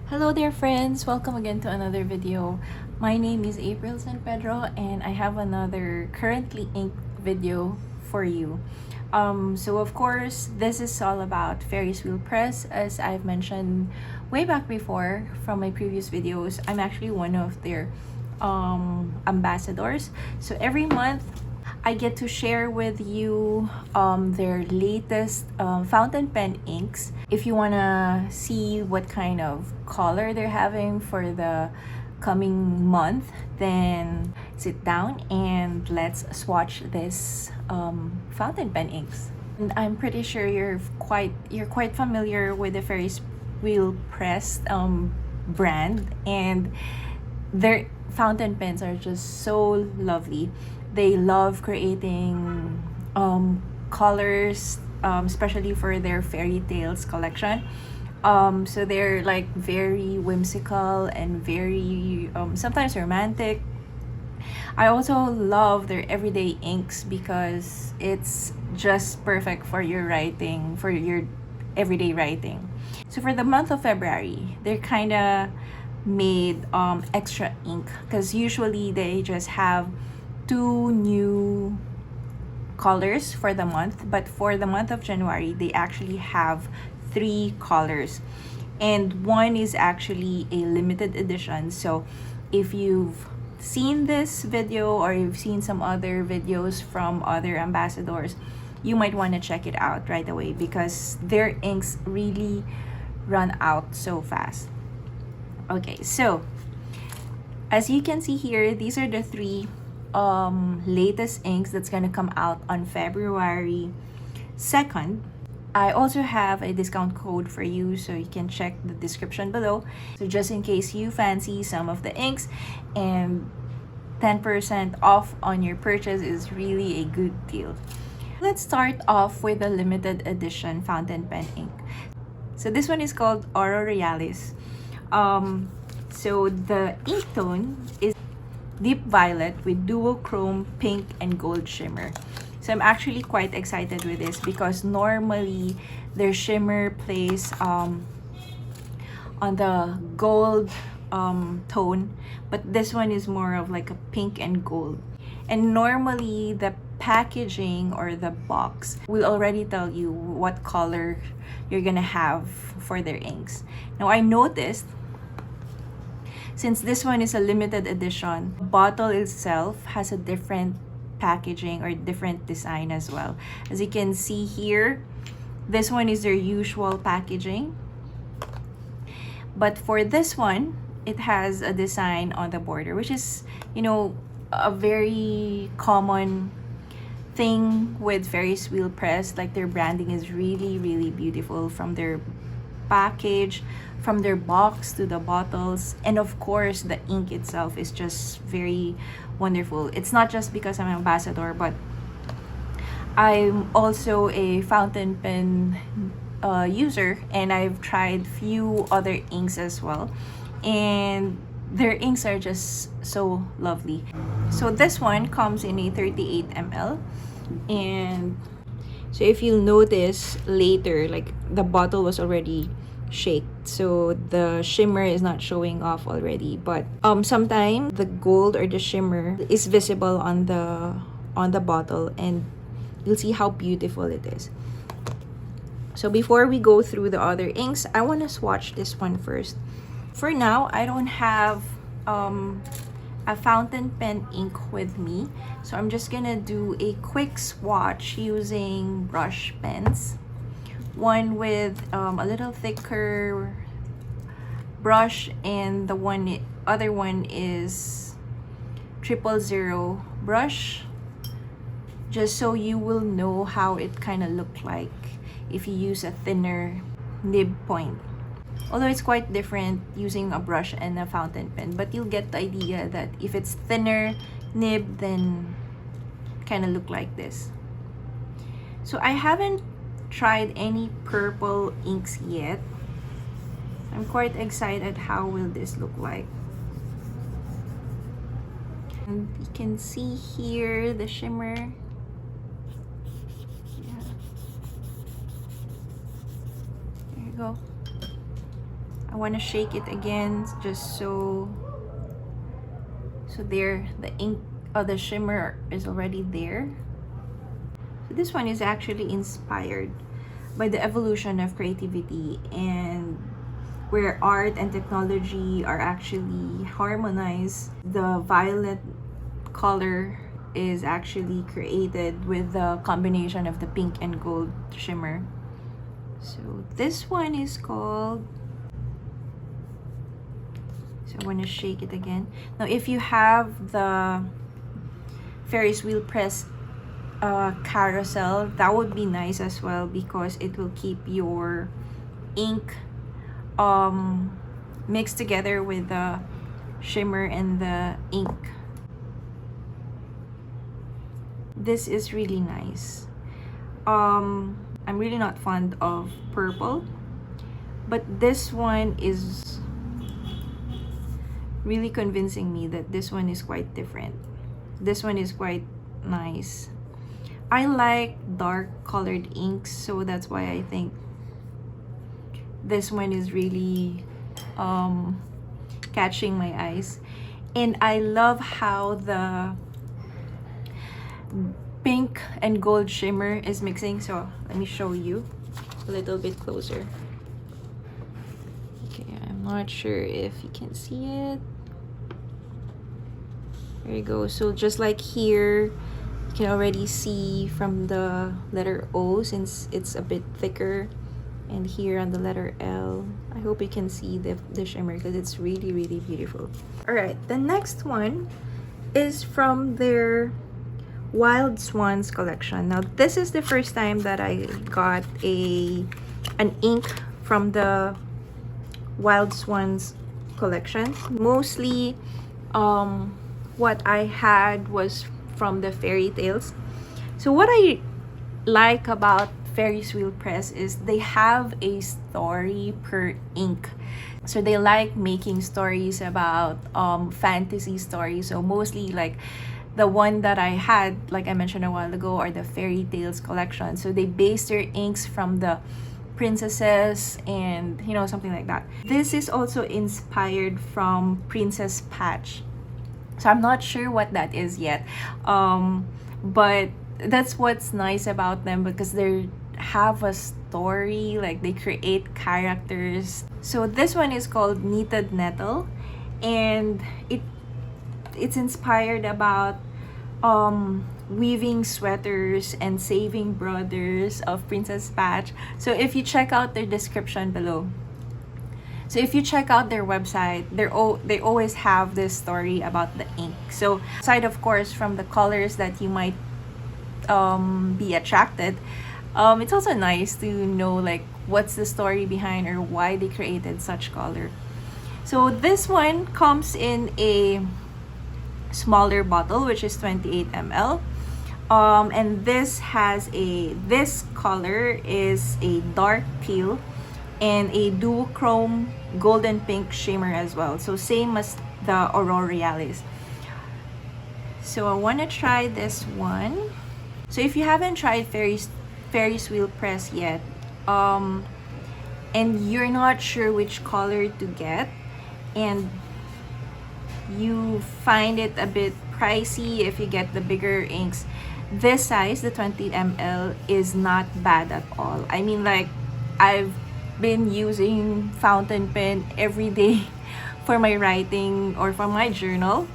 Hello there friends! Welcome again to another video. My name is April San Pedro and I have another currently inked video for you. So of course, this is all about Ferris Wheel Press. As I've mentioned way back before from my previous videos, I'm actually one of their ambassadors. So every month, I get to share with you their latest fountain pen inks. If you want to see what kind of color they're having for the coming month, then sit down and let's swatch this fountain pen inks. And I'm pretty sure you're quite familiar with the Ferris Wheel Press brand, and their fountain pens are just so lovely. They love creating colors, especially for their fairy tales collection. So they're like very whimsical and very sometimes romantic. I also love their everyday inks because it's just perfect for your writing, for your everyday writing. So for the month of February, they're kind of made extra ink because usually they just have 2 new colors for the month, but for the month of January they actually have 3 colors, and one is actually a limited edition. So if you've seen this video or you've seen some other videos from other ambassadors, you might want to check it out right away because their inks really run out so fast. Okay, so as you can see here, these are the 3 latest inks that's gonna come out on February 2nd. I also have a discount code for you, so you can check the description below. So just in case you fancy some of the inks, and 10% off on your purchase is really a good deal. Let's start off with the limited edition fountain pen ink. So this one is called Aurorealis. So the ink tone is deep violet with duochrome pink and gold shimmer. So I'm actually quite excited with this because normally their shimmer plays on the gold tone, but this one is more of like a pink and gold. And normally the packaging or the box will already tell you what color you're gonna have for their inks. Now I noticed, since this one is a limited edition, the bottle itself has a different packaging or different design as well. As you can see here, this one is their usual packaging. But for this one, it has a design on the border, which is, you know, a very common thing with Ferris Wheel Press. Like their branding is really, really beautiful, from their package, from their box to the bottles, and of course the ink itself is just very wonderful. It's not just because I'm an ambassador, but I'm also a fountain pen user, and I've tried few other inks as well, and their inks are just so lovely. So this one comes in a 38 ml, and so if you'll notice later, like the bottle was already shaked, so the shimmer is not showing off already, but sometimes the gold or the shimmer is visible on the bottle, and you'll see how beautiful it is. So before we go through the other inks, I want to swatch this one first. For now, I don't have a fountain pen ink with me, so I'm just gonna do a quick swatch using brush pens. One with a little thicker brush, and the other one is 000 brush, just so you will know how it kind of look like if you use a thinner nib point. Although it's quite different using a brush and a fountain pen, but you'll get the idea that if it's thinner nib, then kind of look like this. So I haven't tried any purple inks yet. I'm quite excited how will this look like. And you can see here the shimmer. Yeah. There you go. want to shake it again just so there, the ink, the shimmer is already there. So this one is actually inspired by the evolution of creativity, and where art and technology are actually harmonized. The violet color is actually created with the combination of the pink and gold shimmer. So this one is called, so I want to shake it again. Now if you have the Ferris Wheel Press carousel, that would be nice as well, because it will keep your ink mixed together with the shimmer and the ink. This is really nice. I'm really not fond of purple, but this one is really convincing me that this one is quite different. This one is quite nice. I like dark colored inks, so that's why I think this one is really catching my eyes. And I love how the pink and gold shimmer is mixing. So let me show you a little bit closer. Okay, I'm not sure if you can see it. There you go. So just like here, you can already see from the letter O, since it's a bit thicker, and here on the letter L, I hope you can see the shimmer, because it's really, really beautiful. All right, the next one is from their Wild Swans collection. Now this is the first time that I got an ink from the Wild Swans collection. Mostly what I had was from the fairy tales. So what I like about Ferris Wheel Press is they have a story per ink. So they like making stories about fantasy stories. So mostly like the one that I had, like I mentioned a while ago, are the fairy tales collection. So they base their inks from the princesses and, you know, something like that. This is also inspired from Princess Patch. So I'm not sure what that is yet. But that's what's nice about them, because they have a story, like they create characters. So this one is called Knitted Nettle, and it's inspired about weaving sweaters and saving brothers of Princess Patch. So if you check out their description below, so if you check out their website, they always have this story about the ink. So aside of course from the colors that you might be attracted, it's also nice to know like what's the story behind or why they created such color. So this one comes in a smaller bottle, which is 28 ml, and this color is a dark teal and a duochrome golden pink shimmer as well, so same as the Aurorealis. So I want to try this one. So if you haven't tried Ferris Wheel Press yet, and you're not sure which color to get, and you find it a bit pricey if you get the bigger inks, this size, the 20 ml, is not bad at all. I mean, like, I've been using fountain pen every day for my writing or for my journal.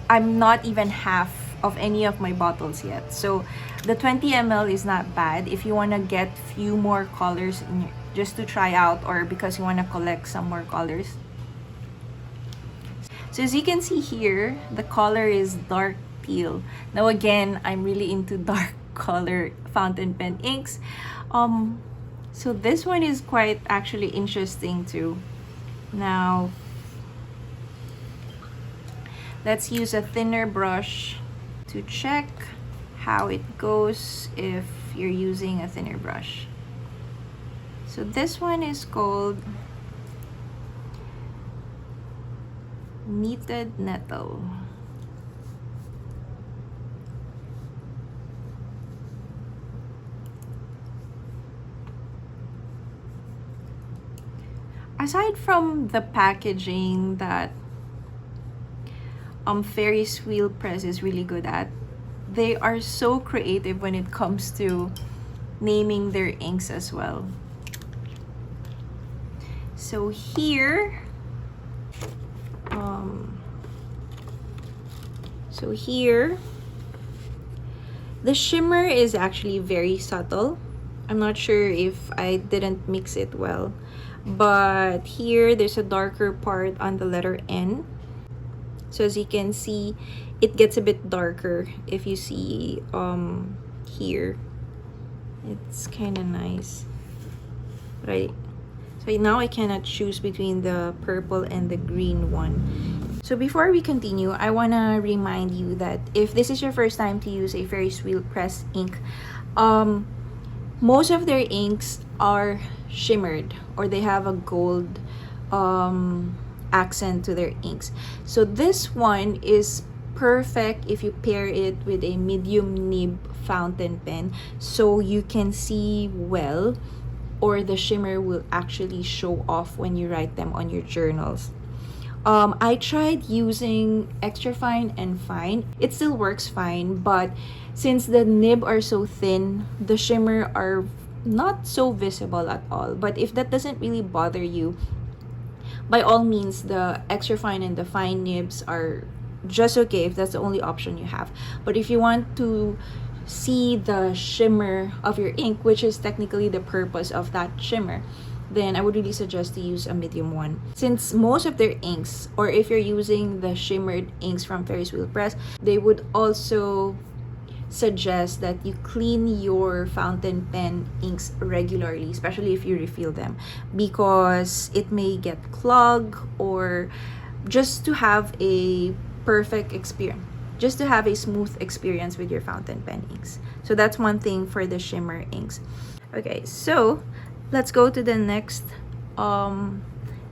I'm not even half of any of my bottles yet. So the 20 ml is not bad if you want to get few more colors just to try out, or because you want to collect some more colors. So as you can see here, the color is dark teal. Now again, I'm really into dark color fountain pen inks. So this one is quite actually interesting too. Now let's use a thinner brush to check how it goes if you're using a thinner brush. So this one is called Knitted Nettle. aside from the packaging that Ferris Wheel Press is really good at, they are so creative when it comes to naming their inks as well. So here, the shimmer is actually very subtle. I'm not sure if I didn't mix it well, but here there's a darker part on the letter N. So as you can see, it gets a bit darker if you see here. It's kind of nice, right? So now I cannot choose between the purple and the green one. So before we continue, I want to remind you that if this is your first time to use a Ferris Wheel Press ink, most of their inks are shimmered or they have a gold accent to their inks. So this one is perfect if you pair it with a medium nib fountain pen, so you can see well, or the shimmer will actually show off when you write them on your journals. I tried using extra fine and fine. It still works fine, but since the nib are so thin, the shimmer are not so visible at all. But if that doesn't really bother you, by all means, the extra fine and the fine nibs are just okay if that's the only option you have. But if you want to see the shimmer of your ink, which is technically the purpose of that shimmer, then I would really suggest to use a medium one. Since most of their inks, or if you're using the shimmered inks from Ferris Wheel Press, they would also suggest that you clean your fountain pen inks regularly, especially if you refill them, because it may get clogged, or just to have a perfect experience, just to have a smooth experience with your fountain pen inks. So that's one thing for the shimmer inks. Okay, so let's go to the next and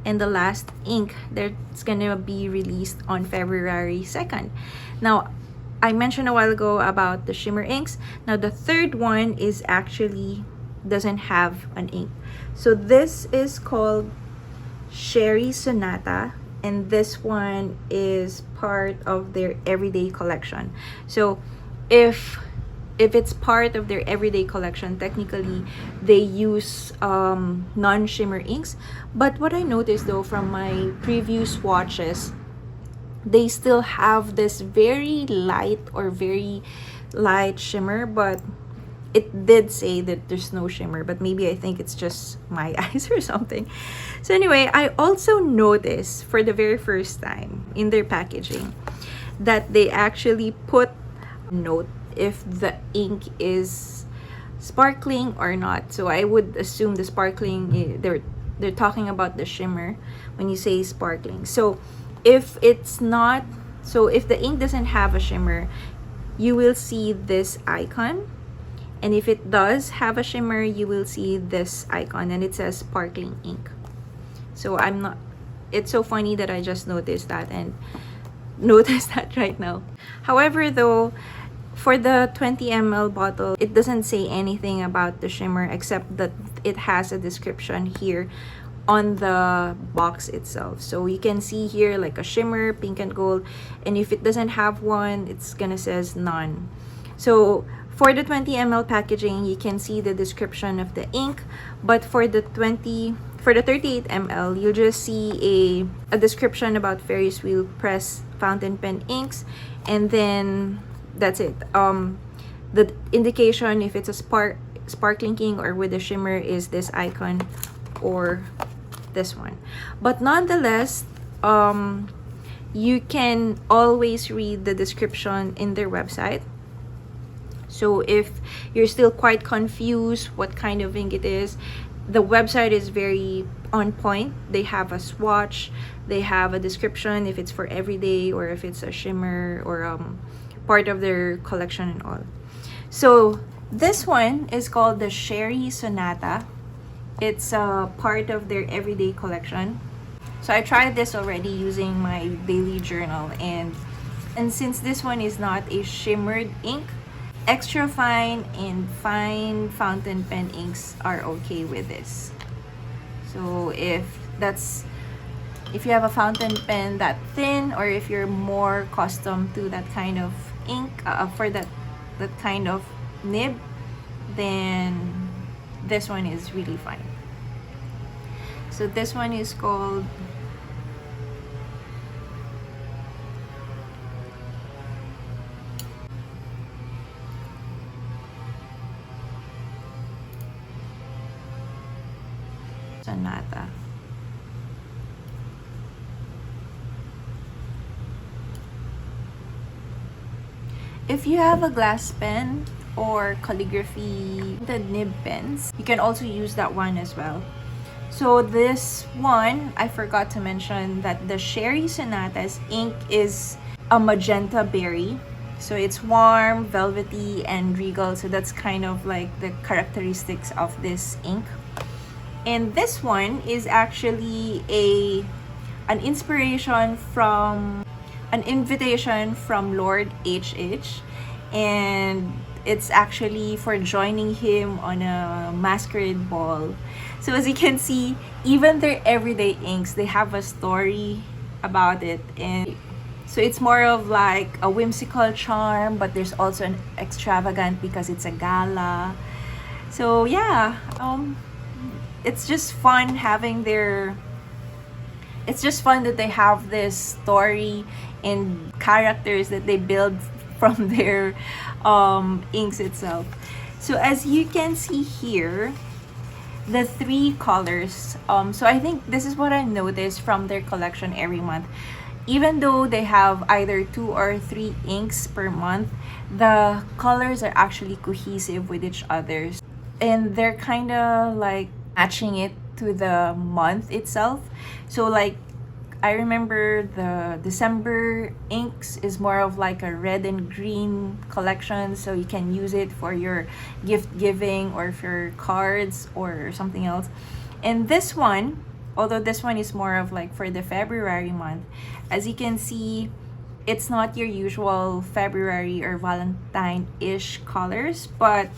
the last ink that's gonna be released on February 2nd. Now, I mentioned a while ago about the shimmer inks. Now the third one is actually doesn't have an ink. So this is called Cherry Sonata, and this one is part of their everyday collection. So if it's part of their everyday collection, technically they use non-shimmer inks. But what I noticed though from my previous swatches, they still have this very light or very light shimmer, but it did say that there's no shimmer, but maybe I think it's just my eyes or something. So anyway, I also noticed for the very first time in their packaging that they actually put a note if the ink is sparkling or not. So I would assume the sparkling, they're talking about the shimmer when you say sparkling. So if it's not, so if the ink doesn't have a shimmer, you will see this icon. And if it does have a shimmer, you will see this icon, and it says sparkling ink. So I'm not, it's so funny that I just noticed that and noticed that right now. However though, for the 20 ml bottle, it doesn't say anything about the shimmer except that it has a description here on the box itself. So you can see here like a shimmer, pink and gold, and if it doesn't have one, it's gonna says none. So for the 20 ml packaging, you can see the description of the ink, but for the 38 ml, you'll just see a description about Ferris Wheel Press fountain pen inks, and then that's it. The indication if it's a sparkling ink or with a shimmer is this icon or this one. But nonetheless, you can always read the description in their website. So if you're still quite confused what kind of ink it is, the website is very on point. They have a swatch, they have a description if it's for everyday or if it's a shimmer or part of their collection and all. So this one is called the Cherry Sonata. It's a part of their everyday collection. So I tried this already using my daily journal, and since this one is not a shimmered ink, extra fine and fine fountain pen inks are okay with this. So if That's if you have a fountain pen that thin, or if you're more custom to that kind of ink, for that kind of nib, then this one is really fine. So this one is called Sonata. If you have a glass pen or calligraphy, the nib pens, you can also use that one as well. So this one, I forgot to mention that the Sherry Sonata's ink is a magenta berry. So it's warm, velvety, and regal. So that's kind of like the characteristics of this ink. And this one is actually an inspiration from an invitation from Lord HH, and it's actually for joining him on a masquerade ball. So as you can see, even their everyday inks, they have a story about it, and so it's more of like a whimsical charm, but there's also an extravagant because it's a gala. So yeah, it's just fun having their it's just fun that they have this story and characters that they build from their inks itself. So as you can see here, the 3 colors, so I think this is what I noticed from their collection every month. Even though they have either 2 or 3 inks per month, the colors are actually cohesive with each other, and they're kind of like matching it to the month itself. So like I remember the December inks is more of like a red and green collection, so you can use it for your gift giving or for cards or something else. And this one, although this one is more of like for the February month, as you can see, it's not your usual February or Valentine-ish colors, but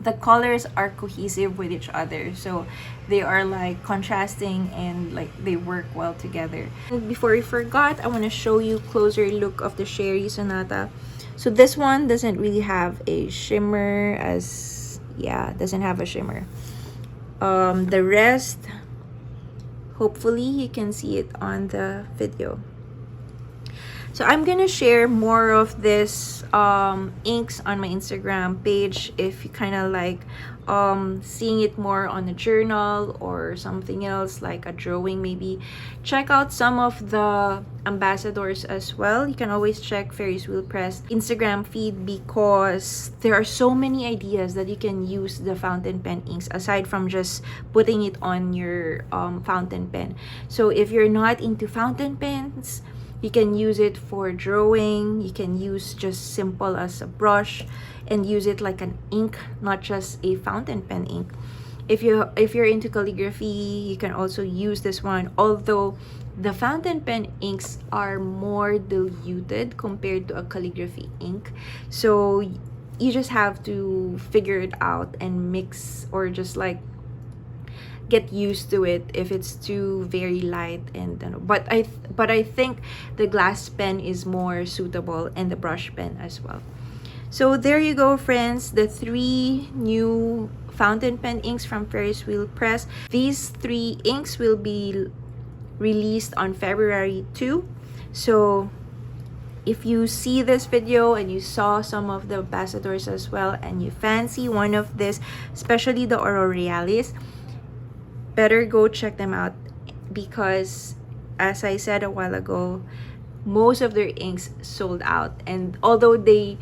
the colors are cohesive with each other, so they are like contrasting and like they work well together. And before we forgot, I want to show you closer look of the Sherry Sonata. So this one doesn't really have a shimmer, doesn't have a shimmer. The rest, hopefully you can see it on the video. So I'm gonna share more of this inks on my Instagram page if you kind of like seeing it more on a journal or something else like a drawing maybe. Check out some of the ambassadors as well. You can always check Ferris Wheel Press Instagram feed because there are so many ideas that you can use the fountain pen inks aside from just putting it on your fountain pen. So if you're not into fountain pens, you can use it for drawing. You can use just simple as a brush and use it like an ink, not just a fountain pen ink. If you're into calligraphy, you can also use this one, although the fountain pen inks are more diluted compared to a calligraphy ink. So you just have to figure it out and mix, or just like get used to it if it's too very light. And but I think the glass pen is more suitable, and the brush pen as well. So there you go, friends, the 3 new fountain pen inks from Ferris Wheel Press. These 3 inks will be released on February 2. So if you see this video and you saw some of the ambassadors as well, and you fancy one of this, especially the Aurorealis, better go check them out, because as I said a while ago, most of their inks sold out. And although they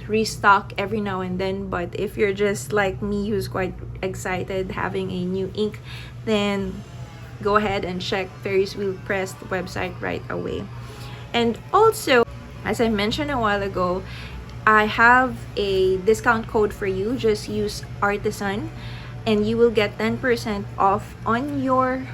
restock every now and then, but if you're just like me who's quite excited having a new ink, then go ahead and check Ferris Wheel Press website right away. And also, as I mentioned a while ago, I have a discount code for you. Just use Artisan and you will get 10% off on your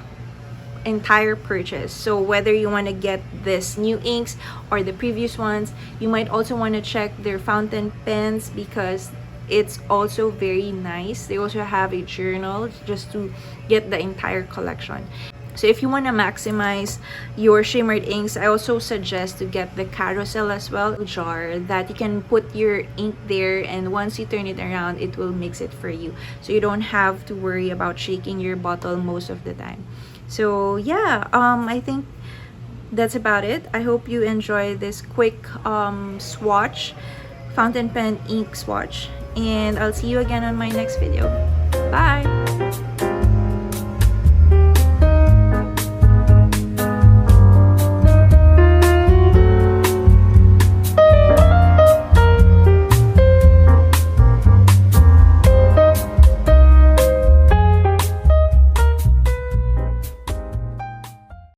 entire purchase. So whether you want to get this new inks or the previous ones, you might also want to check their fountain pens, because it's also very nice. They also have a journal just to get the entire collection. So if you want to maximize your shimmered inks, I also suggest to get the carousel as well, jar that you can put your ink there, and once you turn it around, it will mix it for you. So you don't have to worry about shaking your bottle most of the time. So yeah, I think that's about it. I hope you enjoy this quick swatch, fountain pen ink swatch, and I'll see you again on my next video. Bye!